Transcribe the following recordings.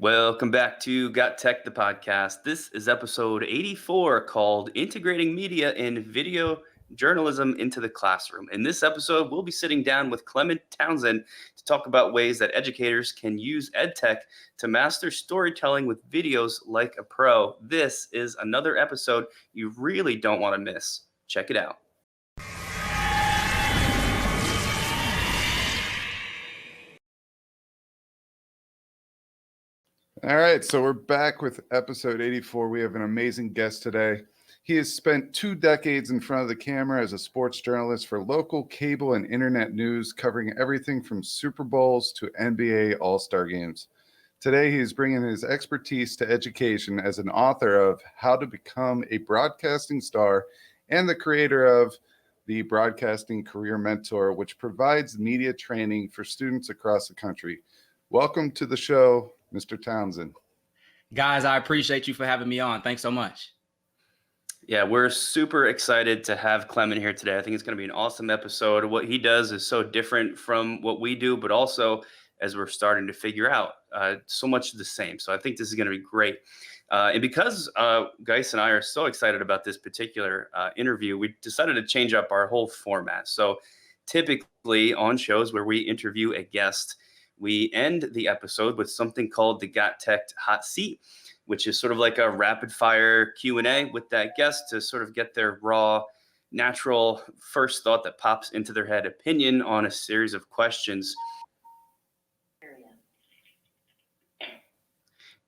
Welcome back to GotTech the Podcast. This is episode 84 called Integrating Media and Video Journalism into the Classroom. In this episode, we'll be sitting down with Clement Townsend to talk about ways that educators can use EdTech to master storytelling with videos like a pro. This is another episode you really don't want to miss. Check it out. All right, so we're back with episode 84. We have an amazing guest today. He has spent 2 decades in front of the camera as a sports journalist for local cable and internet news, covering everything from Super Bowls to NBA All-Star games. Today, he is bringing his expertise to education as an author of How to Become a Broadcasting Star and the creator of the Broadcasting Career Mentor, which provides media training for students across the country. Welcome to the show, Mr. Townsend. Guys, I appreciate you for having me on. Thanks so much. Yeah, we're super excited to have Clement here today. I think it's going to be an awesome episode. What he does is so different from what we do, but also as we're starting to figure out, so much the same. So I think this is going to be great. And because Geis and I are so excited about this particular interview, we decided to change up our whole format. So typically on shows where we interview a guest, we end the episode with something called the GotTechED Hotseat, which is sort of like a rapid fire Q&A with that guest to sort of get their raw, natural first thought that pops into their head opinion on a series of questions.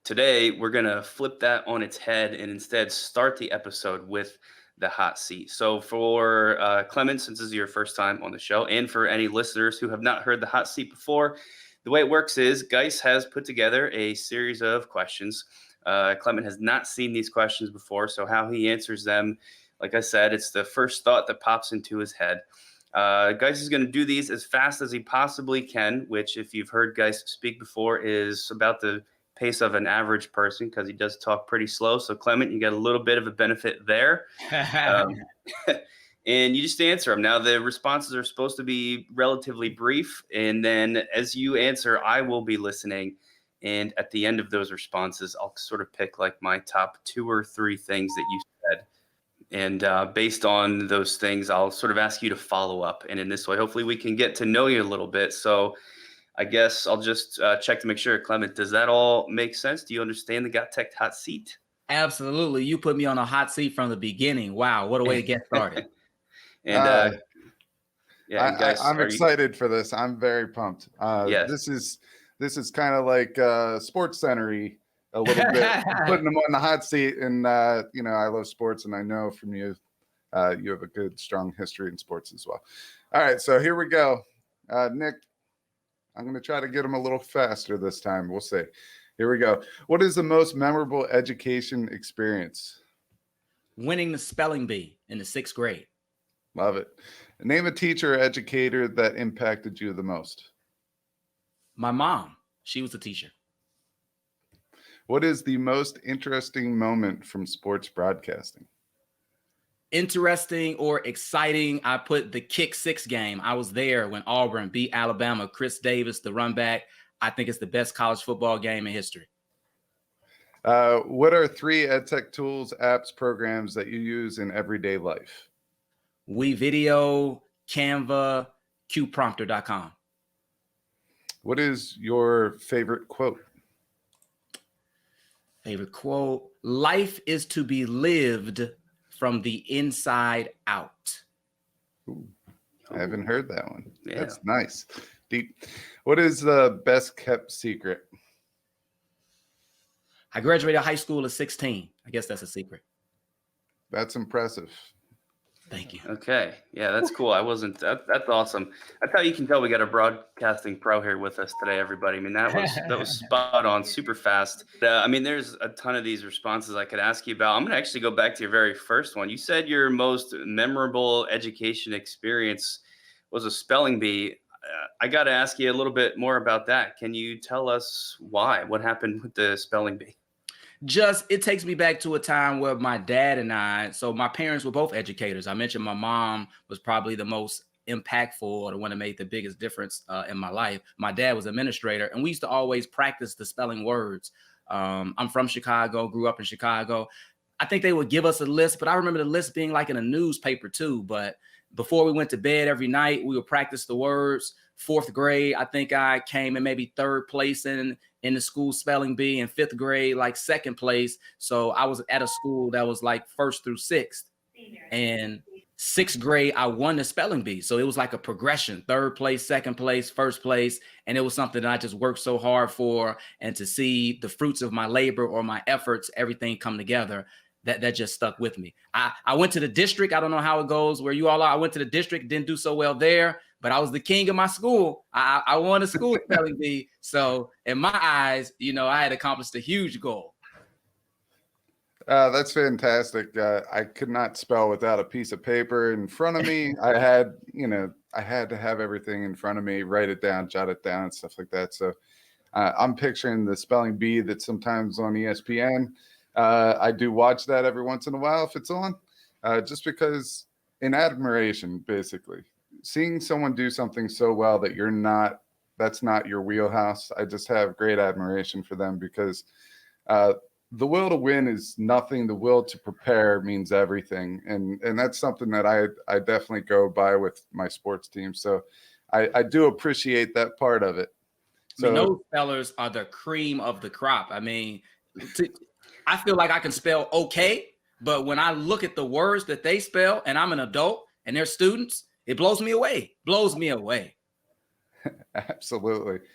Today, we're going to flip that on its head and instead start the episode with the hot seat. So for Clement, since this is your first time on the show, and for any listeners who have not heard the hot seat before, the way it works is Geis has put together a series of questions. Clement has not seen these questions before, so how he answers them, like I said, it's the first thought that pops into his head. Geis is going to do these as fast as he possibly can, which if you've heard Geis speak before is about the pace of an average person because he does talk pretty slow. So Clement, you get a little bit of a benefit there. And you just answer them. Now, the responses are supposed to be relatively brief. And then as you answer, I will be listening. And at the end of those responses, I'll sort of pick like my top 2 or 3 things that you said. And based on those things, I'll sort of ask you to follow up. And in this way, hopefully we can get to know you a little bit. So I guess I'll just check to make sure. Clement, does that all make sense? Do you understand the GotTech hot seat? Absolutely. You put me on a hot seat from the beginning. Wow, what a way to get started. And yeah, guys, I'm excited for this. I'm very pumped. Yes. This is kind of like Sports Center-y a little bit, putting them on the hot seat. And I love sports, and I know from you, you have a good, strong history in sports as well. All right, so here we go. Nick, I'm going to try to get them a little faster this time. We'll see. Here we go. What is the most memorable education experience? Winning the spelling bee in the 6th grade. Love it. Name a teacher or educator that impacted you the most. My mom. She was a teacher. What is the most interesting moment from sports broadcasting? Interesting or exciting, I put the kick 6 game. I was there when Auburn beat Alabama. Chris Davis, the run back. I think it's the best college football game in history. What are 3 EdTech Tools, apps, programs that you use in everyday life? WeVideo, Canva, QPrompter.com. What is your favorite quote? Favorite quote, life is to be lived from the inside out. Ooh, I haven't heard that one. Yeah. That's nice. Deep. What is the best kept secret? I graduated high school at 16. I guess that's a secret. That's impressive. Thank you. Okay. Yeah, that's cool. That's awesome. That's how you can tell we got a broadcasting pro here with us today, everybody. I mean, that was spot on, super fast. There's a ton of these responses I could ask you about. I'm going to actually go back to your very first one. You said your most memorable education experience was a spelling bee. I got to ask you a little bit more about that. Can you tell us why? What happened with the spelling bee? It takes me back to a time where my dad and I, so my parents were both educators. I mentioned my mom was probably the most impactful or the one that made the biggest difference in my life. My dad was an administrator, and we used to always practice the spelling words. I'm from Chicago, grew up in Chicago. I think they would give us a list, but I remember the list being like in a newspaper too. But before we went to bed every night, we would practice the words. 4th grade, I think I came in maybe 3rd place in the school spelling bee. In 5th grade, like 2nd place. So I was at a school that was like 1st through 6th. And 6th grade, I won the spelling bee. So it was like a progression: 3rd place, 2nd place, 1st place. And it was something that I just worked so hard for. And to see the fruits of my labor or my efforts, everything come together, that just stuck with me. I went to the district. I don't know how it goes where you all are. I went to the district, didn't do so well there, but I was the king of my school. I won a school spelling bee. So in my eyes, I had accomplished a huge goal. That's fantastic. I could not spell without a piece of paper in front of me. I had to have everything in front of me, write it down, jot it down, and stuff like that. So I'm picturing the spelling bee that's sometimes on ESPN. I do watch that every once in a while if it's on, just because in admiration, basically. Seeing someone do something so well that that's not your wheelhouse. I just have great admiration for them, because the will to win is nothing. The will to prepare means everything. And that's something that I definitely go by with my sports team. So I do appreciate that part of it. So those spellers are the cream of the crop. I feel like I can spell okay, but when I look at the words that they spell and I'm an adult and they're students, it blows me away. Absolutely.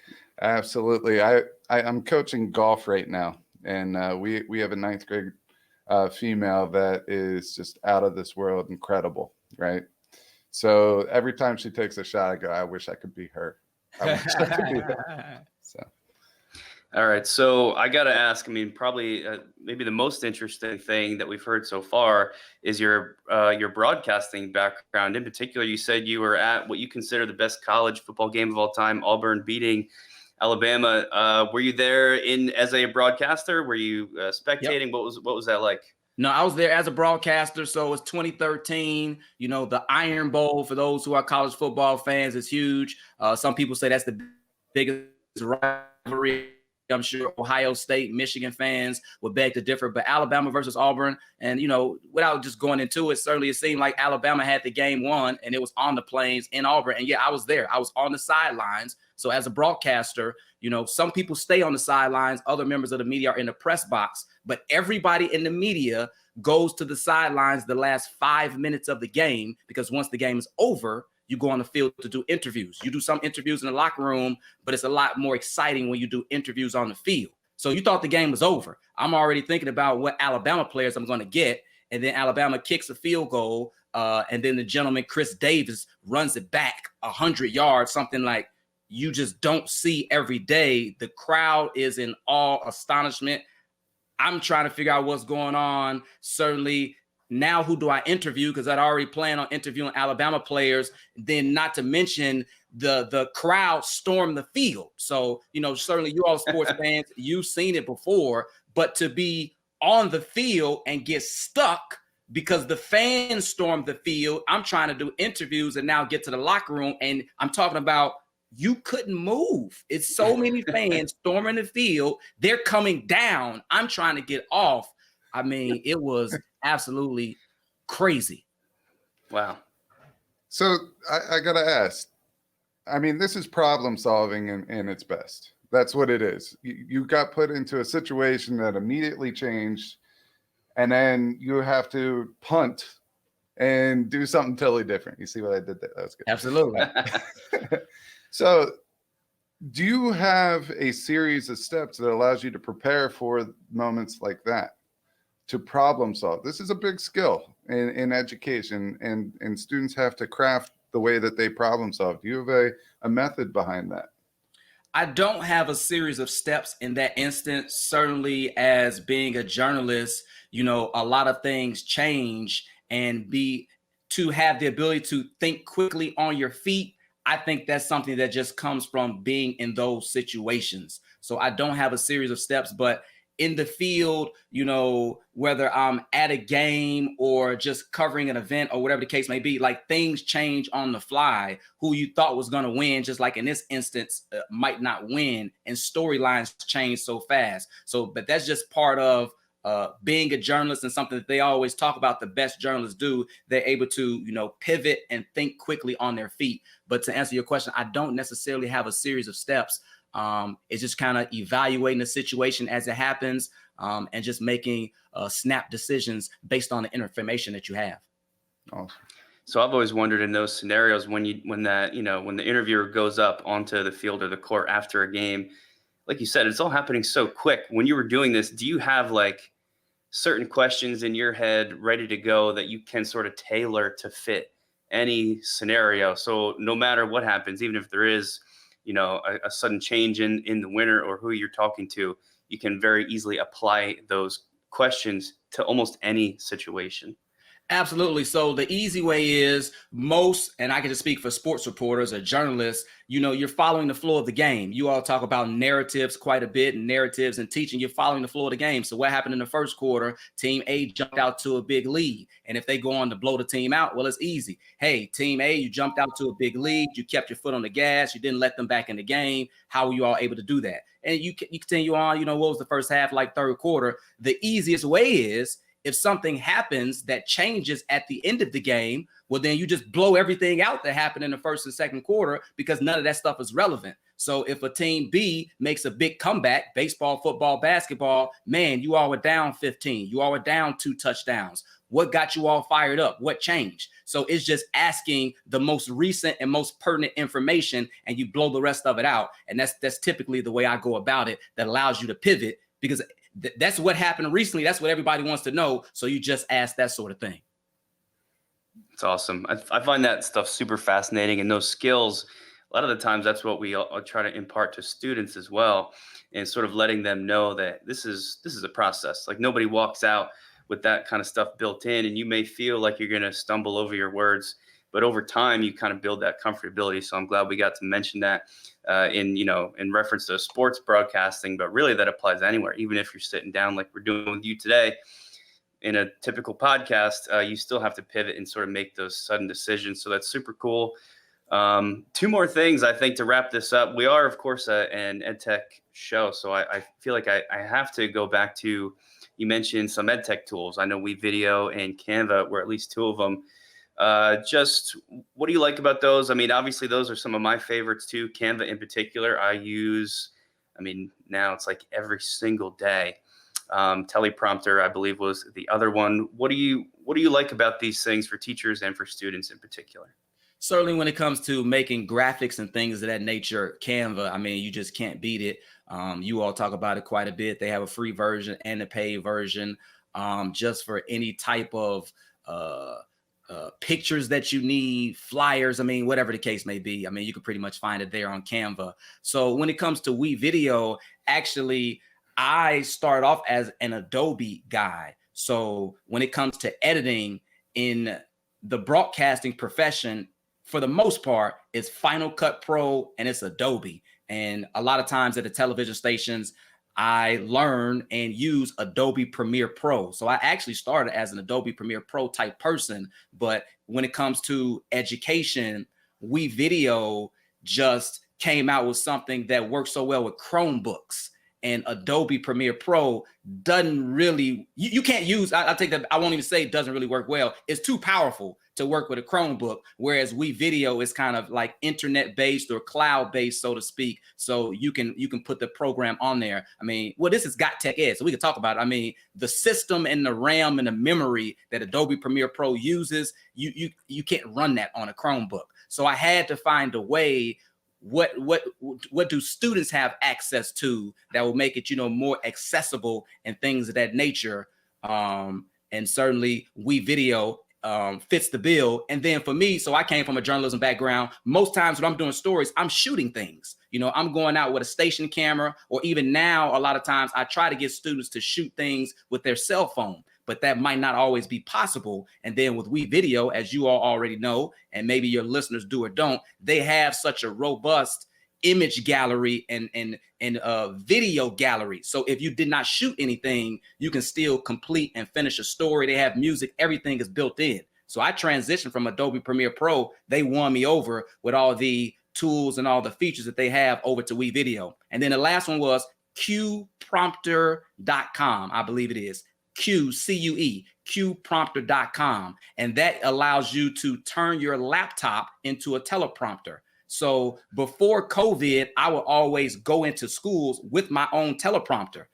I'm coaching golf right now, and we have a 9th grade female that is just out of this world, incredible, right? So every time she takes a shot, I go, I wish I could be her. So. All right. So I got to ask, probably maybe the most interesting thing that we've heard so far is your broadcasting background. In particular, you said you were at what you consider the best college football game of all time, Auburn beating Alabama. Were you there as a broadcaster? Were you spectating? Yep. What was that like? No, I was there as a broadcaster. So it's 2013. The Iron Bowl, for those who are college football fans, is huge. Some people say that's the biggest rivalry. I'm sure Ohio State, Michigan fans would beg to differ, but Alabama versus Auburn. And, without just going into it, certainly it seemed like Alabama had the game won, and it was on the plains in Auburn. And yeah, I was there. I was on the sidelines. So as a broadcaster, some people stay on the sidelines. Other members of the media are in the press box, but everybody in the media goes to the sidelines the last 5 minutes of the game, because once the game is over, you go on the field to do interviews. You do some interviews in the locker room, but it's a lot more exciting when you do interviews on the field. So you thought the game was over. I'm already thinking about what Alabama players I'm going to get. And then Alabama kicks a field goal. And then the gentleman, Chris Davis, runs it back 100 yards, something like you just don't see every day. The crowd is in awe, astonishment. I'm trying to figure out what's going on. Certainly, now who do I interview? Because I'd already planned on interviewing Alabama players. Then not to mention the crowd stormed the field. So, certainly you all sports fans, you've seen it before. But to be on the field and get stuck because the fans stormed the field, I'm trying to do interviews and now get to the locker room. And I'm talking about you couldn't move. It's so many fans storming the field. They're coming down. I'm trying to get off. It was absolutely crazy. Wow. So I got to ask, this is problem solving in its best. That's what it is. You got put into a situation that immediately changed, and then you have to punt and do something totally different. You see what I did there? That was good. Absolutely. So do you have a series of steps that allows you to prepare for moments like that, to problem solve? This is a big skill in education, and students have to craft the way that they problem solve. Do you have a method behind that? I don't have a series of steps in that instance. Certainly, as being a journalist, a lot of things change, and to have the ability to think quickly on your feet, I think that's something that just comes from being in those situations. So I don't have a series of steps, but in the field, you know, whether I'm at a game or just covering an event or whatever the case may be, like things change on the fly. Who you thought was going to win, just like in this instance, might not win, and storylines change so fast. So, but that's just part of being a journalist, and something that they always talk about the best journalists do. They're able to, you know, pivot and think quickly on their feet. But to answer your question, I don't necessarily have a series of steps. It's just kind of evaluating the situation as it happens, and just making snap decisions based on the information that you have. Awesome. So I've always wondered in those scenarios when the interviewer goes up onto the field or the court after a game, like you said, it's all happening so quick. When you were doing this, do you have like certain questions in your head ready to go that you can sort of tailor to fit any scenario? So no matter what happens, even if there is, you know, a sudden change in the winner or who you're talking to, you can very easily apply those questions to almost any situation. Absolutely. So the easy way is most, and I can just speak for sports reporters or journalists, you know, you're following the flow of the game. You all talk about narratives quite a bit, and narratives and teaching. You're following the flow of the game. So what happened in the first quarter? Team A jumped out to a big lead. And if they go on to blow the team out, well, it's easy. Hey, Team A, you jumped out to a big lead. You kept your foot on the gas. You didn't let them back in the game. How were you all able to do that? And you continue on, you know, what was the first half like, third quarter? The easiest way is, if something happens that changes at the end of the game, well, then you just blow everything out that happened in the first and second quarter, because none of that stuff is relevant. So if a team B makes a big comeback, baseball, football, basketball, man, you all were down 15. You all were down 2 touchdowns. What got you all fired up? What changed? So it's just asking the most recent and most pertinent information, and you blow the rest of it out. And that's typically the way I go about it, that allows you to pivot, because that's what happened recently. That's what everybody wants to know. So you just ask that sort of thing. It's awesome. I find that stuff super fascinating, and those skills, a lot of the times that's what we all try to impart to students as well, and sort of letting them know that this is a process. Like nobody walks out with that kind of stuff built in, and you may feel like you're going to stumble over your words, but over time you kind of build that comfortability. So I'm glad we got to mention that in reference to sports broadcasting, but really that applies anywhere. Even if you're sitting down like we're doing with you today in a typical podcast, you still have to pivot and sort of make those sudden decisions. So that's super cool. 2 more things I think to wrap this up. We are, of course, an EdTech show, so I feel like I have to go back to, you mentioned some EdTech tools. I know WeVideo and Canva were at least 2 of them. Just what do you like about those? I mean, obviously those are some of my favorites too. Canva in particular, now it's like every single day. Teleprompter, I believe, was the other one. What do you like about these things for teachers and for students in particular? Certainly when it comes to making graphics and things of that nature, Canva, I mean, you just can't beat it. You all talk about it quite a bit. They have a free version and a paid version, just for any type of pictures that you need, flyers, I mean, whatever the case may be. I mean, you can pretty much find it there on Canva. So when it comes to WeVideo, actually, I started off as an Adobe guy. So when it comes to editing in the broadcasting profession, for the most part, it's Final Cut Pro and it's Adobe. And a lot of times at the television stations, I learn and use Adobe Premiere Pro. So I actually started as an Adobe Premiere Pro type person. But when it comes to education, WeVideo just came out with something that works so well with Chromebooks. And Adobe Premiere Pro doesn't really, you can't use, I take that, I won't even say it doesn't really work well. It's too powerful to work with a Chromebook, whereas WeVideo is kind of like internet-based or cloud-based, so to speak. So you can put the program on there. I mean, well, this is GotTechED, so we can talk about it. I mean, the system and the RAM and the memory that Adobe Premiere Pro uses, you can't run that on a Chromebook. So I had to find a way, what do students have access to that will make it, more accessible and things of that nature. And certainly WeVideo fits the bill. And then for me, so I came from a journalism background. Most times when I'm doing stories, I'm shooting things. I'm going out with a station camera, or even now, a lot of times I try to get students to shoot things with their cell phone, but that might not always be possible. And then with WeVideo, as you all already know, and maybe your listeners do or don't, they have such a robust image gallery and video gallery. So if you did not shoot anything, you can still complete and finish a story. They have music, everything is built in. So I transitioned from Adobe Premiere Pro. They won me over with all the tools and all the features that they have over to WeVideo. And then the last one was QPrompter.com, I believe it is. QPrompter.com. And that allows you to turn your laptop into a teleprompter. So before COVID, I would always go into schools with my own teleprompter.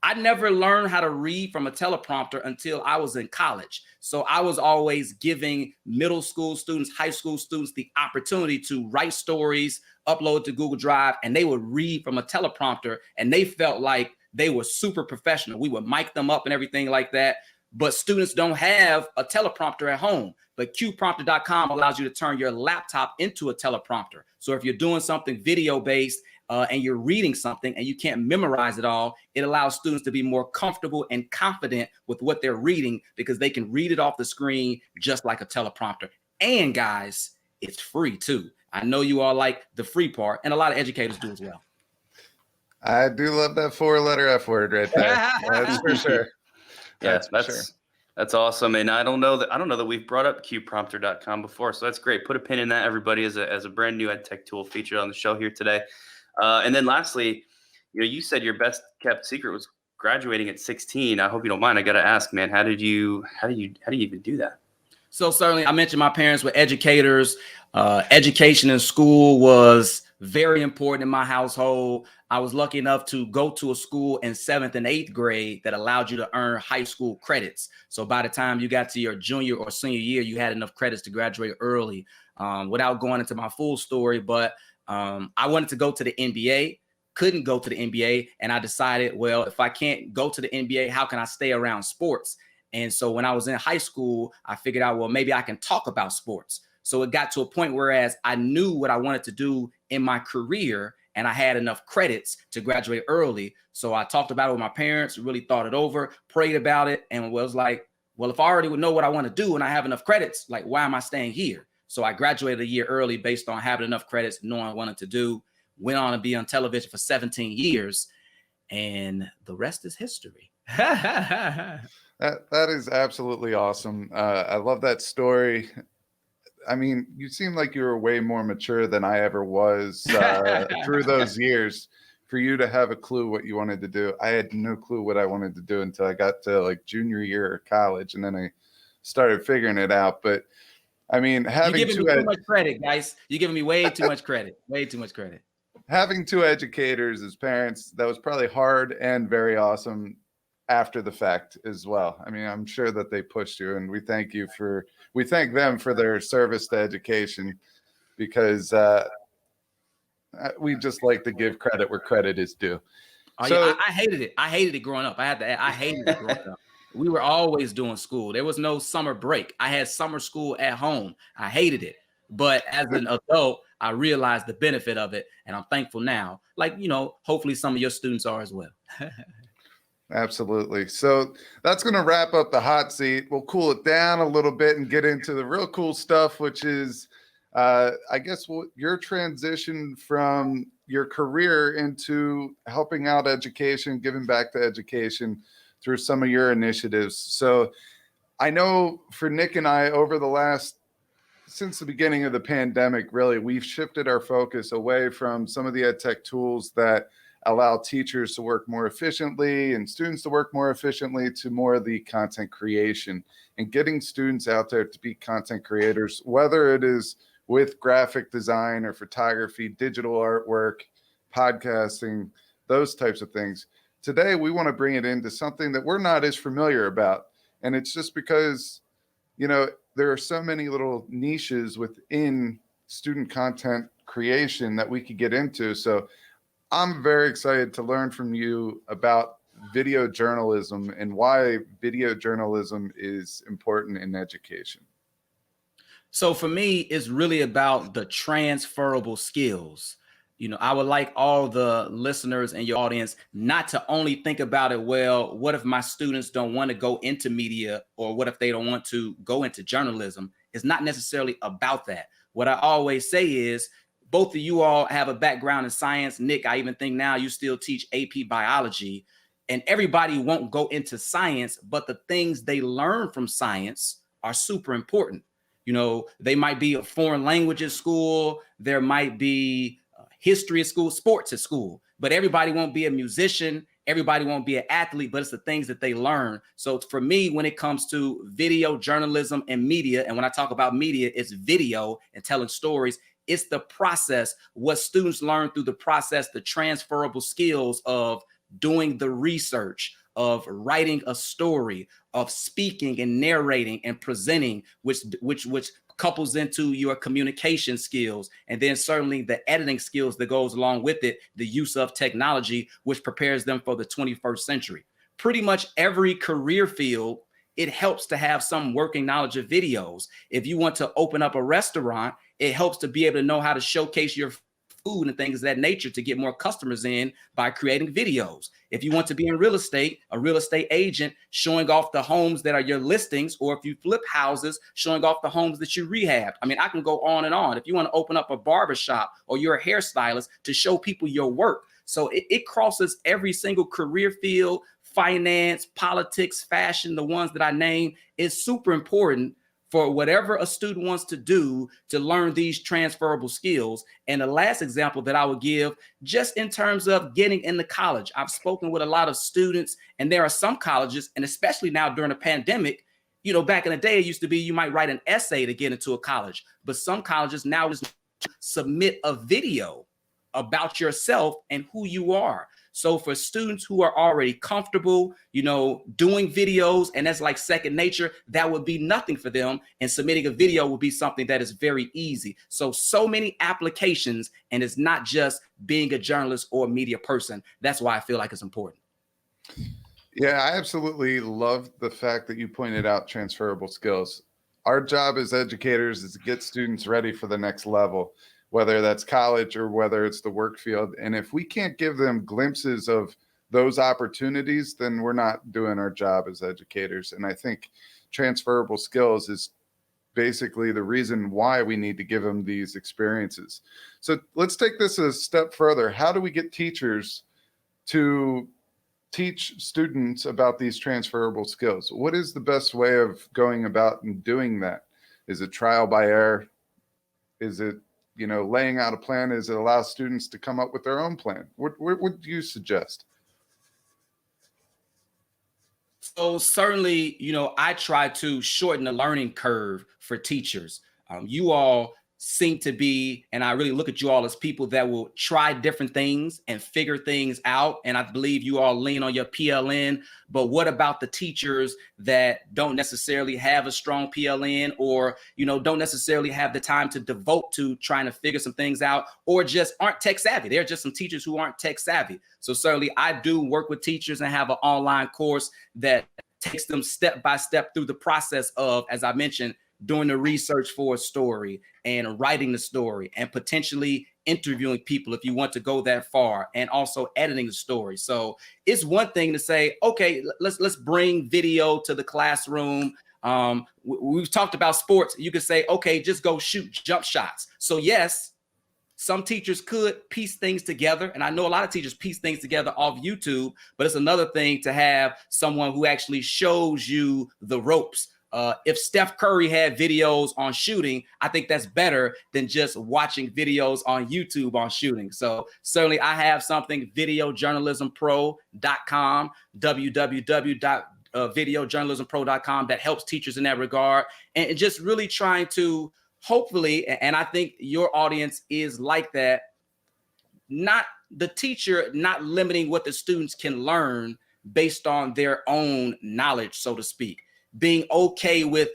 I never learned how to read from a teleprompter until I was in college. So I was always giving middle school students, high school students, the opportunity to write stories, upload to Google Drive, and they would read from a teleprompter, and they felt like they were super professional. We would mic them up and everything like that. But students don't have a teleprompter at home. But QPrompter.com allows you to turn your laptop into a teleprompter. So if you're doing something video-based and you're reading something and you can't memorize it all, it allows students to be more comfortable and confident with what they're reading because they can read it off the screen just like a teleprompter. And guys, it's free too. I know you all like the free part, and a lot of educators do as well. I do love that 4-letter F word right there. That's for sure. Yeah, that's awesome. And I don't know that we've brought up QPrompter.com before. So that's great. Put a pin in that, everybody, as a brand new EdTech tool featured on the show here today. And then lastly, you said your best kept secret was graduating at 16. I hope you don't mind. I got to ask, man, how do you even do that? So certainly I mentioned my parents were educators. Education in school was very important in my household. I was lucky enough to go to a school in 7th and 8th grade that allowed you to earn high school credits. So by the time you got to your junior or senior year, you had enough credits to graduate early. Without going into my full story, but I wanted to go to the NBA, couldn't go to the NBA. And I decided, well, if I can't go to the NBA, how can I stay around sports? And so when I was in high school, I figured out, well, maybe I can talk about sports. So it got to a point whereas I knew what I wanted to do in my career and I had enough credits to graduate early. So I talked about it with my parents, really thought it over, prayed about it, and was like, well, if I already would know what I want to do and I have enough credits, like, why am I staying here? So I graduated a year early based on having enough credits, knowing what I wanted to do, went on to be on television for 17 years, and the rest is history. That is absolutely awesome. I love that story. I mean, you seem like you were way more mature than I ever was through those years. For you to have a clue what you wanted to do, I had no clue what I wanted to do until I got to like junior year of college, and then I started figuring it out. But I mean, having You're giving me too much credit, guys. You're giving me way too much credit. Way too much credit. Having two educators as parents, that was probably hard and very awesome after the fact as well. I mean, I'm sure that they pushed you, and we thank them for their service to education, because we just like to give credit where credit is due. Oh, so, yeah, I hated it. I hated it growing up. I hated it growing up. We were always doing school. There was no summer break. I had summer school at home. I hated it. But as an adult, I realized the benefit of it, and I'm thankful now. Like, hopefully some of your students are as well. Absolutely. So that's going to wrap up the hot seat. We'll cool it down a little bit and get into the real cool stuff, which is, I guess, your transition from your career into helping out education, giving back to education through some of your initiatives. So I know for Nick and I, since the beginning of the pandemic, really, we've shifted our focus away from some of the EdTech tools that allow teachers to work more efficiently and students to work more efficiently to more of the content creation and getting students out there to be content creators, whether it is with graphic design or photography, digital artwork, podcasting, those types of things. Today, we want to bring it into something that we're not as familiar about. And it's just because, there are so many little niches within student content creation that we could get into. So I'm very excited to learn from you about video journalism and why video journalism is important in education. So for me, it's really about the transferable skills. I would like all the listeners and your audience not to only think about it, well, what if my students don't want to go into media, or what if they don't want to go into journalism? It's not necessarily about that. What I always say is, both of you all have a background in science. Nick, I even think now you still teach AP biology, and everybody won't go into science, but the things they learn from science are super important. You know, they might be a foreign language at school, there might be history at school, sports at school, but everybody won't be a musician, everybody won't be an athlete, but it's the things that they learn. So for me, when it comes to video journalism and media, and when I talk about media, it's video and telling stories. It's the process, what students learn through the process, the transferable skills of doing the research, of writing a story, of speaking and narrating and presenting, which couples into your communication skills, and then certainly the editing skills that goes along with it, the use of technology, which prepares them for the 21st century. Pretty much every career field, it helps to have some working knowledge of videos. If you want to open up a restaurant, it helps to be able to know how to showcase your food and things of that nature to get more customers in by creating videos. If you want to be in real estate, a real estate agent showing off the homes that are your listings, or if you flip houses, showing off the homes that you rehab. I mean, I can go on and on. If you want to open up a barbershop or you're a hairstylist, to show people your work. So it crosses every single career field, finance, politics, fashion, the ones that I named. Is super important for whatever a student wants to do to learn these transferable skills. And the last example that I would give, just in terms of getting into college, I've spoken with a lot of students, and there are some colleges, and especially now during the pandemic, you know, back in the day, it used to be you might write an essay to get into a college, but some colleges now just submit a video about yourself and who you are. So for students who are already comfortable, you know, doing videos, and that's like second nature, that would be nothing for them. And submitting a video would be something that is very easy. So many applications, and it's not just being a journalist or a media person. That's why I feel like it's important. Yeah, I absolutely love the fact that you pointed out transferable skills. Our job as educators is to get students ready for the next level, whether that's college or whether it's the work field. And if we can't give them glimpses of those opportunities, then we're not doing our job as educators. And I think transferable skills is basically the reason why we need to give them these experiences. So let's take this a step further. How do we get teachers to teach students about these transferable skills? What is the best way of going about and doing that? Is it trial by error? Is it, you know, laying out a plan? Is it allow students to come up with their own plan? What do you suggest? So certainly, you know, I try to shorten the learning curve for teachers. You all seem to be, and I really look at you all as people that will try different things and figure things out. And I believe you all lean on your PLN, but what about the teachers that don't necessarily have a strong PLN, or, you know, don't necessarily have the time to devote to trying to figure some things out, or just aren't tech savvy? There are just some teachers who aren't tech savvy. So certainly I do work with teachers and have an online course that takes them step by step through the process of, as I mentioned, doing the research for a story and writing the story and potentially interviewing people if you want to go that far, and also editing the story. So it's one thing to say, okay, let's bring video to the classroom. We've talked about sports. You could say, okay, just go shoot jump shots. So yes, some teachers could piece things together, and I know a lot of teachers piece things together off YouTube, but it's another thing to have someone who actually shows you the ropes. If Steph Curry had videos on shooting, I think that's better than just watching videos on YouTube on shooting. So certainly I have something, videojournalismpro.com, www.videojournalismpro.com, that helps teachers in that regard, and just really trying to hopefully, and I think your audience is like that, not the teacher, not limiting what the students can learn based on their own knowledge, so to speak. Being okay with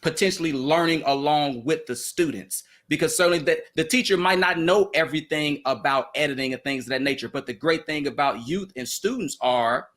potentially learning along with the students, because certainly the teacher might not know everything about editing and things of that nature. But the great thing about youth and students are,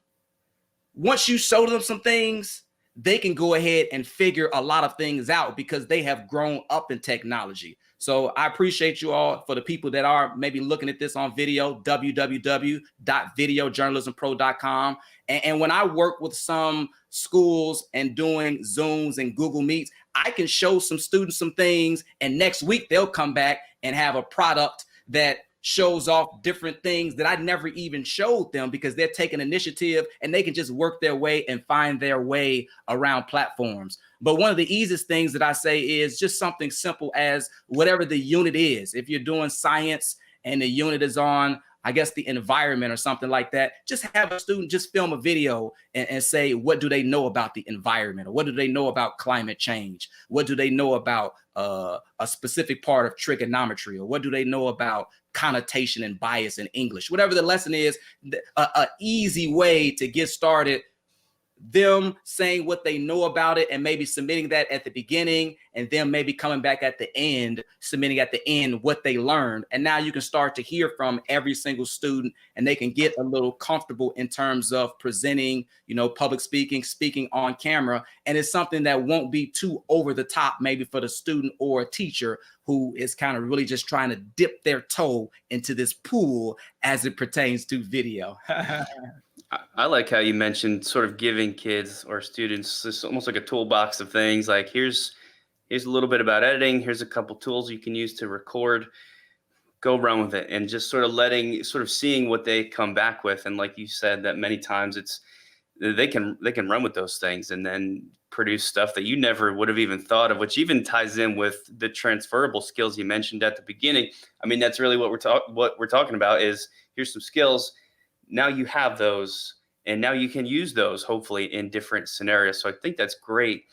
once you show them some things, they can go ahead and figure a lot of things out because they have grown up in technology. So I appreciate you all. For the people that are maybe looking at this on video, www.videojournalismpro.com. And when I work with some schools and doing Zooms and Google Meets, I can show some students some things, and next week they'll come back and have a product that shows off different things that I never even showed them, because they're taking initiative and they can just work their way and find their way around platforms. But one of the easiest things that I say is just something simple as whatever the unit is. If you're doing science and the unit is on, I guess, the environment or something like that, just have a student just film a video and say, what do they know about the environment? Or what do they know about climate change? What do they know about a specific part of trigonometry? Or what do they know about connotation and bias in English? Whatever the lesson is, a easy way to get started, them saying what they know about it and maybe submitting that at the beginning, and then maybe coming back at the end, submitting at the end what they learned. And now you can start to hear from every single student, and they can get a little comfortable in terms of presenting, public speaking on camera. And it's something that won't be too over the top, maybe for the student or a teacher who is kind of really just trying to dip their toe into this pool as it pertains to video. I like how you mentioned sort of giving kids or students this almost like a toolbox of things. Like here's a little bit about editing. Here's a couple tools you can use to record. Go run with it, and just sort of seeing what they come back with. And like you said, that many times they can run with those things and then produce stuff that you never would have even thought of, which even ties in with the transferable skills you mentioned at the beginning. I mean, that's really what we're talking about is here's some skills. Now you have those, and now you can use those hopefully in different scenarios. So I think that's great.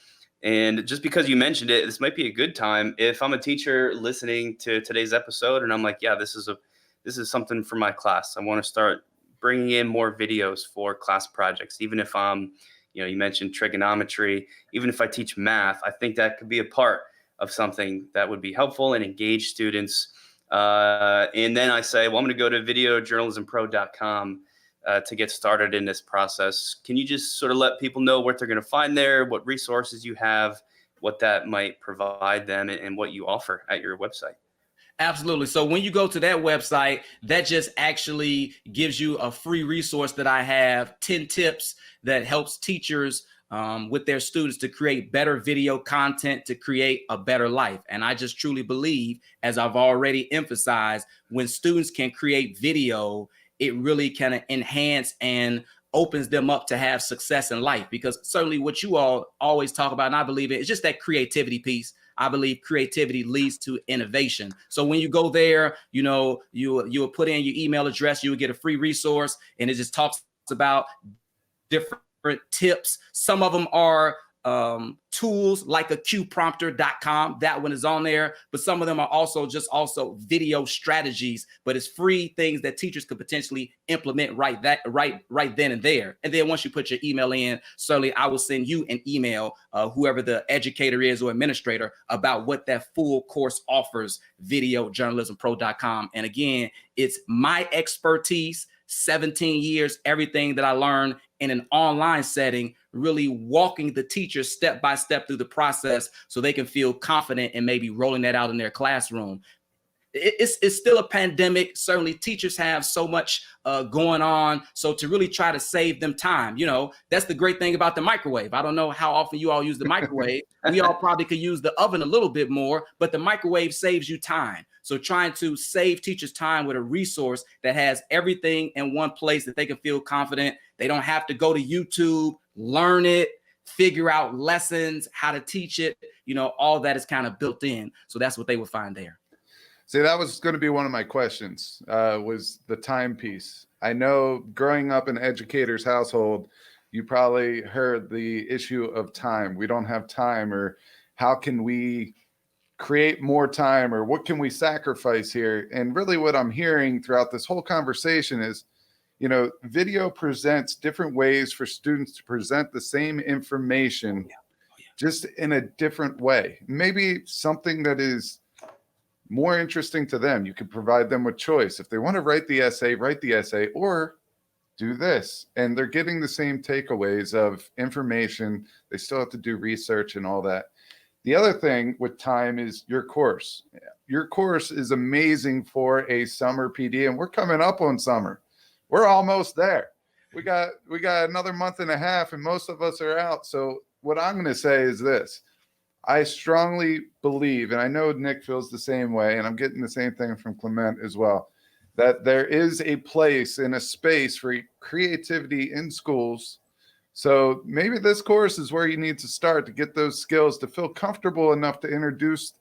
And just because you mentioned it, this might be a good time if I'm a teacher listening to today's episode and I'm like, yeah, this is something for my class. I want to start bringing in more videos for class projects. Even if you mentioned trigonometry, even if I teach math, I think that could be a part of something that would be helpful and engage students. And then I say, well, I'm going to go to videojournalismpro.com to get started in this process. Can you just sort of let people know what they're going to find there, what resources you have, what that might provide them, and what you offer at your website? Absolutely. So when you go to that website, that just actually gives you a free resource that I have, 10 tips that helps teachers with their students to create better video content, to create a better life. And I just truly believe, as I've already emphasized, when students can create video, it really kind of enhance and opens them up to have success in life. Because certainly what you all always talk about, and I believe it, is just that creativity piece. I believe creativity leads to innovation. So when you go there, you will put in your email address, you will get a free resource, and it just talks about different tips. Some of them are tools like a qprompter.com. That one is on there, but some of them are also video strategies, but it's free things that teachers could potentially implement right then and there. And then once you put your email in, certainly I will send you an email, whoever the educator is or administrator, about what that full course offers, videojournalismpro.com. And again, it's my expertise, 17 years, everything that I learned in an online setting, really walking the teacher step by step through the process so they can feel confident in maybe rolling that out in their classroom. It's still a pandemic. Certainly teachers have so much going on. So to really try to save them time, that's the great thing about the microwave. I don't know how often you all use the microwave. We all probably could use the oven a little bit more, but the microwave saves you time. So trying to save teachers time with a resource that has everything in one place that they can feel confident. They don't have to go to YouTube, learn it, figure out lessons, how to teach it. All that is kind of built in. So that's what they would find there. See, that was going to be one of my questions, was the timepiece. I know growing up in an educator's household, you probably heard the issue of time. We don't have time, or how can we create more time, or what can we sacrifice here? And really what I'm hearing throughout this whole conversation is, video presents different ways for students to present the same information, just in a different way. Maybe something that is more interesting to them. You can provide them with choice. If they want to write the essay, or do this. And they're getting the same takeaways of information. They still have to do research and all that. The other thing with time is your course. Your course is amazing for a summer PD, and we're coming up on summer. We're almost there. We got another month and a half, and most of us are out. So what I'm going to say is this. I strongly believe, and I know Nick feels the same way, and I'm getting the same thing from Clement as well, that there is a place and a space for creativity in schools. So maybe this course is where you need to start to get those skills, to feel comfortable enough to introduce,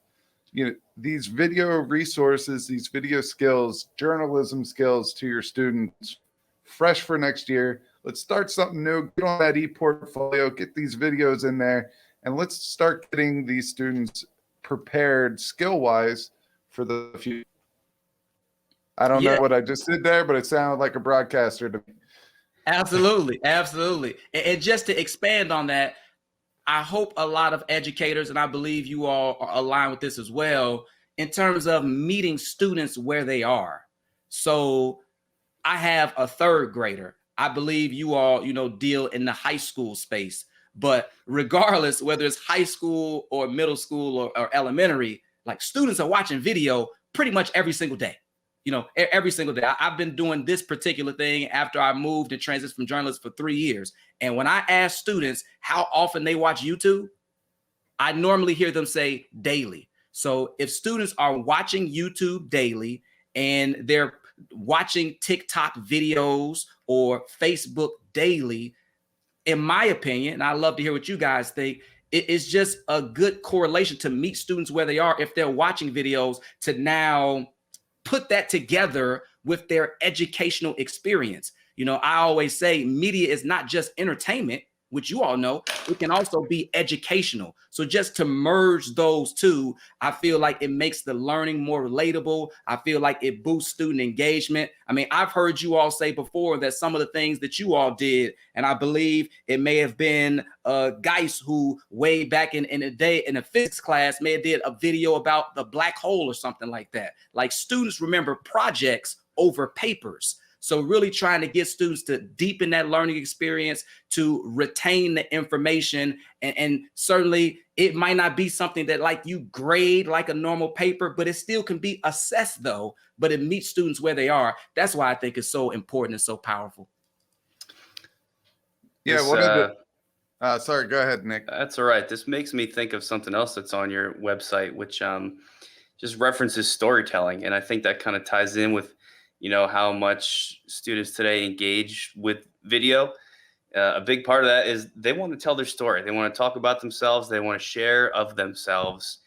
these video resources, these video skills, journalism skills to your students fresh for next year. Let's start something new, get on that e-portfolio, get these videos in there, and let's start getting these students prepared skill-wise for the future. I don't know what I just did there, but it sounded like a broadcaster to me. Absolutely. And just to expand on that, I hope a lot of educators, and I believe you all are aligned with this as well, in terms of meeting students where they are. So I have a third grader. I believe you all, deal in the high school space. But regardless, whether it's high school or middle school or elementary, like students are watching video pretty much every single day. Every single day. I've been doing this particular thing after I moved and transitioned from journalist for 3 years. And when I ask students how often they watch YouTube, I normally hear them say daily. So if students are watching YouTube daily and they're watching TikTok videos or Facebook daily, in my opinion, and I'd love to hear what you guys think, it is just a good correlation to meet students where they are if they're watching videos, to now put that together with their educational experience. I always say media is not just entertainment, which you all know, it can also be educational. So just to merge those two, I feel like it makes the learning more relatable. I feel like it boosts student engagement. I mean, I've heard you all say before that some of the things that you all did, and I believe it may have been Geis who way back in the day in a physics class may have did a video about the black hole or something like that. Like, students remember projects over papers. So really trying to get students to deepen that learning experience, to retain the information. And certainly it might not be something that like you grade like a normal paper, but it still can be assessed though, but it meets students where they are. That's why I think it's so important and so powerful. Yeah. Sorry, go ahead, Nick. That's all right. This makes me think of something else that's on your website, which just references storytelling. And I think that kind of ties in with how much students today engage with video. A big part of that is they want to tell their story. They want to talk about themselves. They want to share of themselves.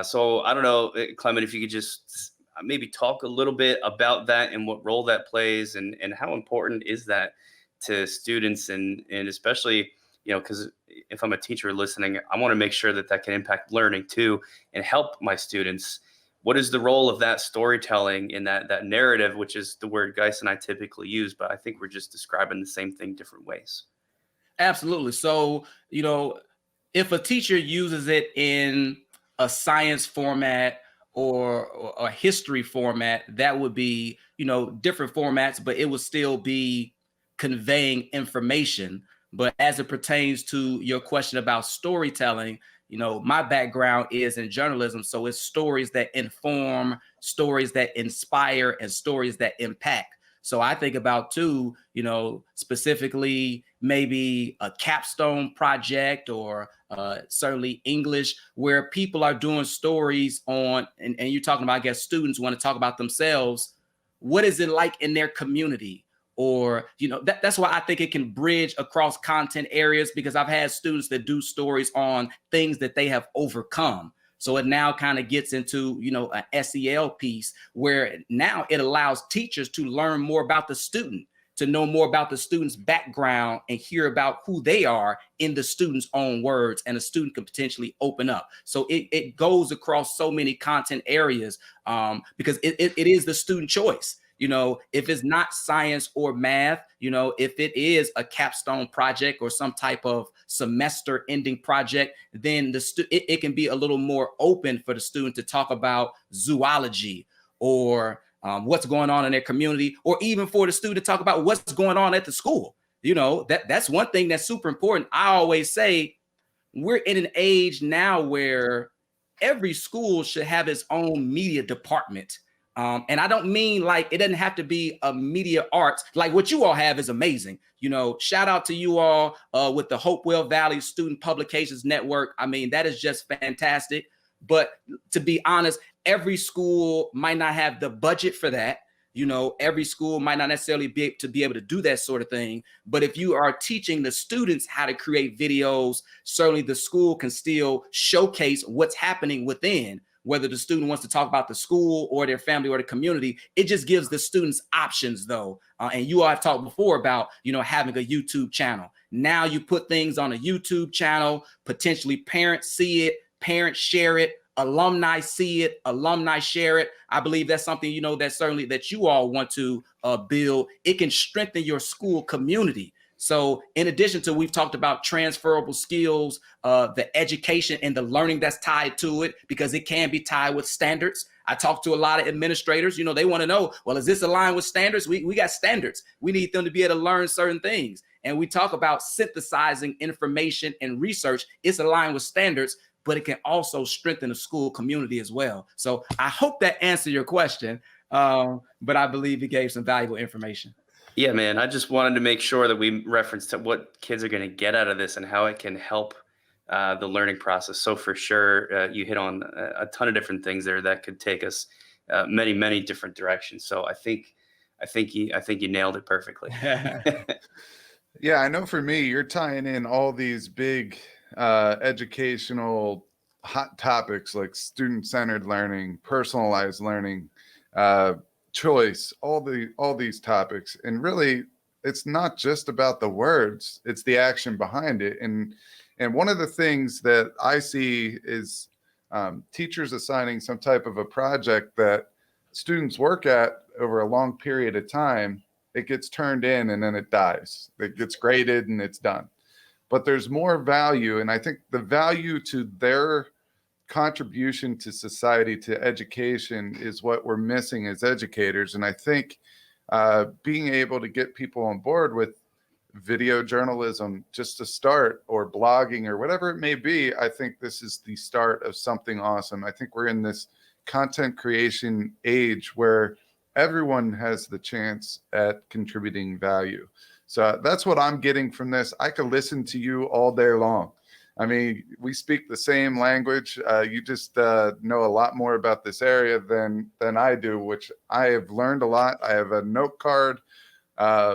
So I don't know, Clement, if you could just maybe talk a little bit about that and what role that plays and how important is that to students and especially, because if I'm a teacher listening, I want to make sure that can impact learning too and help my students. What is the role of that storytelling in that narrative, which is the word Geis and I typically use, but I think we're just describing the same thing different ways. Absolutely. So, if a teacher uses it in a science format or a history format, that would be, different formats, but it would still be conveying information. But as it pertains to your question about storytelling, my background is in journalism. So it's stories that inform, stories that inspire, and stories that impact. So I think about too, specifically maybe a capstone project or certainly English, where people are doing stories on, and you're talking about, I guess, students want to talk about themselves. What is it like in their community? Or, that's why I think it can bridge across content areas, because I've had students that do stories on things that they have overcome. So it now kind of gets into, an SEL piece where now it allows teachers to learn more about the student, to know more about the student's background and hear about who they are in the student's own words, and a student can potentially open up. So it goes across so many content areas because it is the student choice. If it's not science or math, if it is a capstone project or some type of semester ending project, then it can be a little more open for the student to talk about zoology or what's going on in their community, or even for the student to talk about what's going on at the school. That's one thing that's super important. I always say we're in an age now where every school should have its own media department. And I don't mean like it doesn't have to be a media arts. Like what you all have is amazing. Shout out to you all with the Hopewell Valley Student Publications Network. I mean, that is just fantastic. But to be honest, every school might not have the budget for that. Every school might not necessarily be able to do that sort of thing. But if you are teaching the students how to create videos, certainly the school can still showcase what's happening within, whether the student wants to talk about the school or their family or the community. It just gives the students options, though. And you all have talked before about, having a YouTube channel. Now you put things on a YouTube channel, potentially parents see it, parents share it, alumni see it, alumni share it. I believe that's something, that certainly that you all want to build. It can strengthen your school community. So in addition to, we've talked about transferable skills, the education and the learning that's tied to it, because it can be tied with standards. I talk to a lot of administrators, they want to know, well, is this aligned with standards? We got standards. We need them to be able to learn certain things. And we talk about synthesizing information and research. It's aligned with standards, but it can also strengthen the school community as well. So I hope that answered your question, but I believe it gave some valuable information. Yeah, man. I just wanted to make sure that we referenced what kids are going to get out of this and how it can help the learning process. So for sure, you hit on a ton of different things there that could take us many, many different directions. So I think you nailed it perfectly. Yeah, I know for me, you're tying in all these big educational hot topics like student-centered learning, personalized learning, choice, all these topics. And really, it's not just about the words, it's the action behind it. And one of the things that I see is teachers assigning some type of a project that students work at over a long period of time. It gets turned in and then it dies. It gets graded and it's done. But there's more value. And I think the value to their contribution to society, to education, is what we're missing as educators. And I think being able to get people on board with video journalism just to start, or blogging, or whatever it may be, I think this is the start of something awesome. I think we're in this content creation age where everyone has the chance at contributing value. So that's what I'm getting from this. I could listen to you all day long. I mean, we speak the same language. You just know a lot more about this area than I do, which I have learned a lot. I have a note card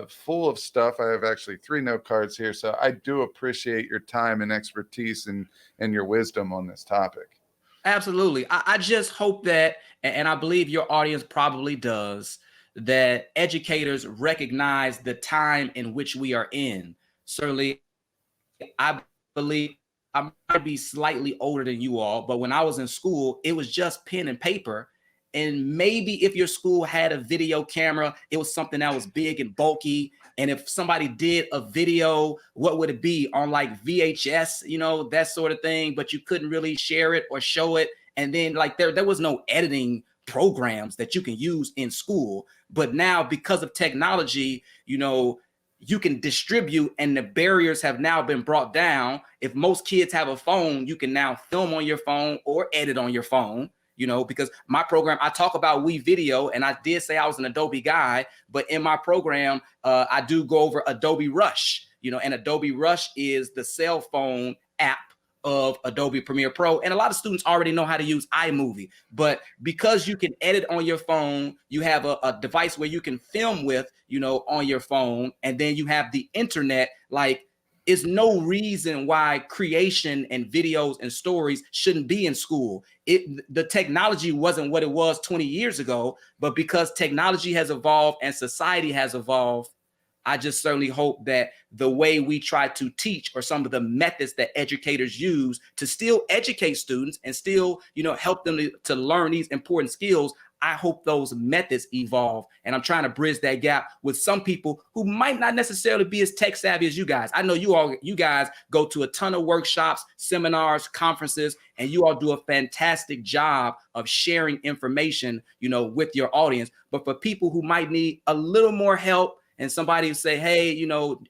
full of stuff. I have actually 3 note cards here. So I do appreciate your time and expertise and your wisdom on this topic. Absolutely. I just hope that, and I believe your audience probably does, that educators recognize the time in which we are in. Certainly, I believe I might be slightly older than you all, but when I was in school, it was just pen and paper. And maybe if your school had a video camera, it was something that was big and bulky. And if somebody did a video, what would it be on like VHS, that sort of thing, but you couldn't really share it or show it. And then like there was no editing programs that you can use in school. But now because of technology, you can distribute, and the barriers have now been brought down. If most kids have a phone, you can now film on your phone or edit on your phone. Because my program, I talk about WeVideo, and I did say I was an Adobe guy, but in my program, I do go over Adobe Rush, and Adobe Rush is the cell phone app of Adobe Premiere Pro. And a lot of students already know how to use iMovie, but because you can edit on your phone, you have a device where you can film with, on your phone, and then you have the internet. Like, is no reason why creation and videos and stories shouldn't be in school. The technology wasn't what it was 20 years ago, but because technology has evolved and society has evolved, I just certainly hope that the way we try to teach, or some of the methods that educators use to still educate students and still, help them to learn these important skills, I hope those methods evolve. And I'm trying to bridge that gap with some people who might not necessarily be as tech savvy as you guys. I know you guys go to a ton of workshops, seminars, conferences, and you all do a fantastic job of sharing information, with your audience. But for people who might need a little more help, and somebody say, hey,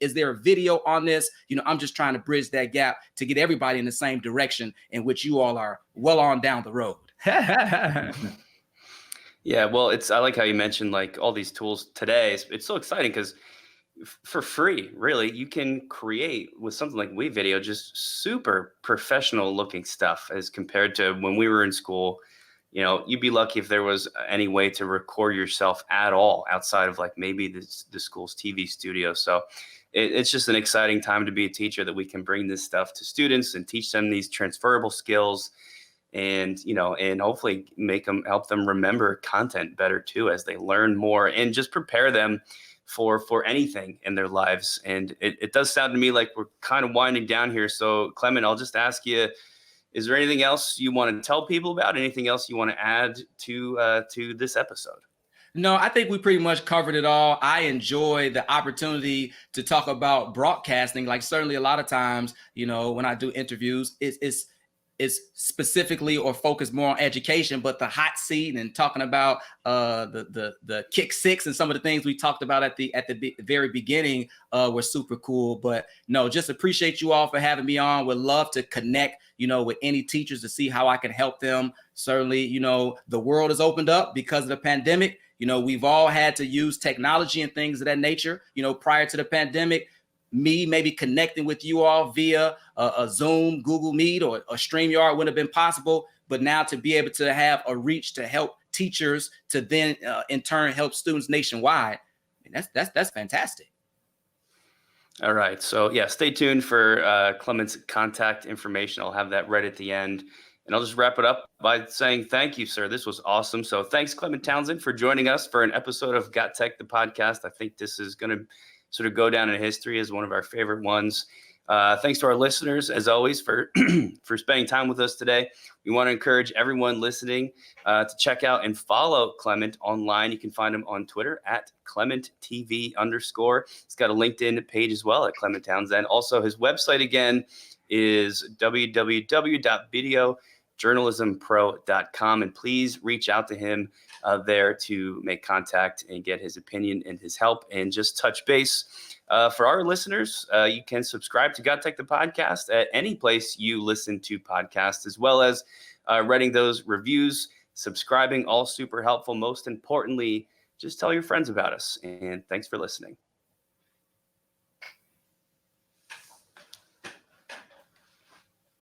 is there a video on this? I'm just trying to bridge that gap to get everybody in the same direction in which you all are well on down the road. Yeah, well, I like how you mentioned like all these tools today. It's so exciting because for free, really, you can create with something like WeVideo just super professional looking stuff as compared to when we were in school. You know, you'd be lucky if there was any way to record yourself at all outside of like maybe the school's TV studio. So it's just an exciting time to be a teacher that we can bring this stuff to students and teach them these transferable skills and and hopefully help them remember content better too as they learn more and just prepare them for anything in their lives. And it does sound to me like we're kind of winding down here, so Clement, I'll just ask you, is there anything else you want to tell people about, anything else you want to add to this episode? No, I think we pretty much covered it all. I enjoy the opportunity to talk about broadcasting. Like certainly a lot of times, when I do interviews, it's specifically or focused more on education, but the hot seat and talking about the kick six and some of the things we talked about at the very beginning were super cool. But no, just appreciate you all for having me on. Would love to connect, with any teachers to see how I can help them. Certainly, the world has opened up because of the pandemic. We've all had to use technology and things of that nature, prior to the pandemic. Me maybe connecting with you all via a Zoom, Google Meet, or a StreamYard wouldn't have been possible. But now to be able to have a reach to help teachers to then in turn help students nationwide, that's fantastic. All right. So yeah, stay tuned for Clement's contact information. I'll have that right at the end. And I'll just wrap it up by saying thank you, sir. This was awesome. So thanks, Clement Townsend, for joining us for an episode of GotTech the Podcast. I think this is going to sort of go down in history as one of our favorite ones. Thanks to our listeners, as always, for for spending time with us today. We want to encourage everyone listening to check out and follow Clement online. You can find him on Twitter at ClementTV_. He's got a LinkedIn page as well at Clement Townsend. Also, his website again is www.videojournalismpro.com. And please reach out to him there to make contact and get his opinion and his help and just touch base. For our listeners, you can subscribe to GotTech the Podcast at any place you listen to podcasts, as well as writing those reviews, subscribing, all super helpful. Most importantly, just tell your friends about us. And thanks for listening.